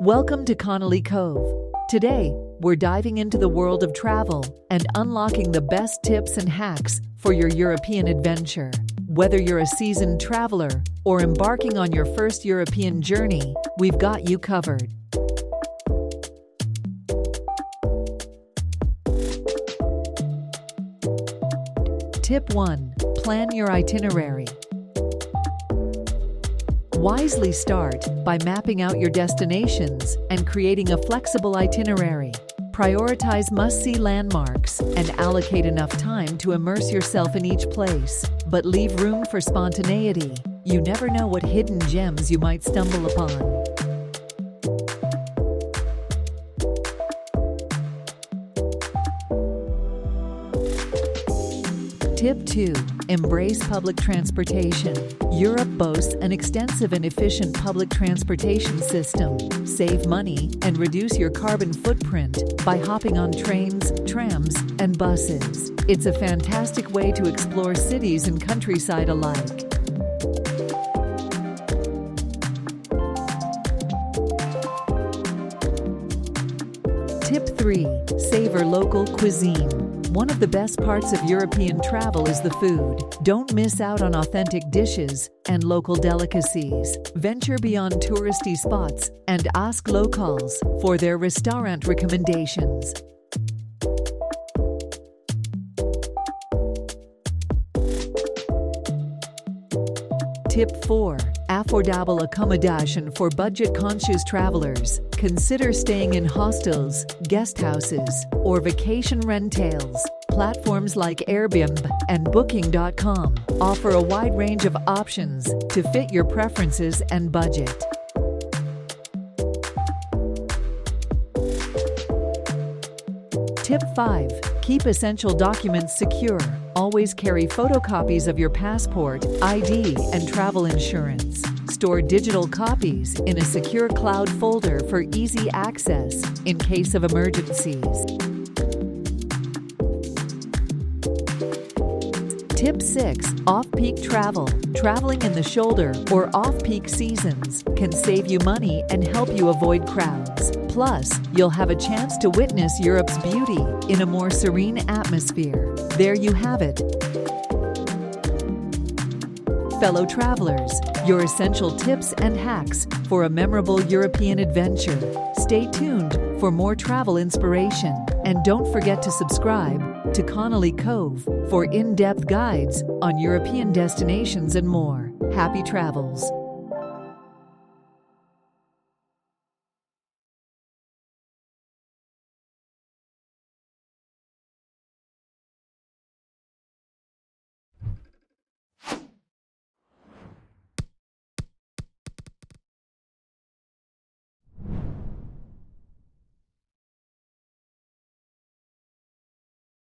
Welcome to Connolly Cove. Today, we're diving into the world of travel and unlocking the best tips and hacks for your European adventure. Whether you're a seasoned traveler or embarking on your first European journey, we've got you covered. Tip 1. Plan your itinerary. Wisely start by mapping out your destinations and creating a flexible itinerary. Prioritize must-see landmarks and allocate enough time to immerse yourself in each place, but leave room for spontaneity. You never know what hidden gems you might stumble upon. Tip 2. Embrace public transportation. Europe boasts an extensive and efficient public transportation system. Save money and reduce your carbon footprint by hopping on trains, trams, and buses. It's a fantastic way to explore cities and countryside alike. Tip 3. Savor local cuisine. One of the best parts of European travel is the food. Don't miss out on authentic dishes and local delicacies. Venture beyond touristy spots and ask locals for their restaurant recommendations. Tip 4. Affordable accommodation for budget-conscious travelers. Consider staying in hostels, guest houses, or vacation rentals. Platforms like Airbnb and Booking.com offer a wide range of options to fit your preferences and budget. Tip 5. Keep essential documents secure. Always carry photocopies of your passport, ID, and travel insurance. Store digital copies in a secure cloud folder for easy access in case of emergencies. Tip 6. Off-peak travel. Traveling in the shoulder or off-peak seasons can save you money and help you avoid crowds. Plus, you'll have a chance to witness Europe's beauty in a more serene atmosphere. There you have it. Fellow travelers, your essential tips and hacks for a memorable European adventure. Stay tuned for more travel inspiration, and don't forget to subscribe to Connolly Cove for in-depth guides on European destinations and more. Happy travels!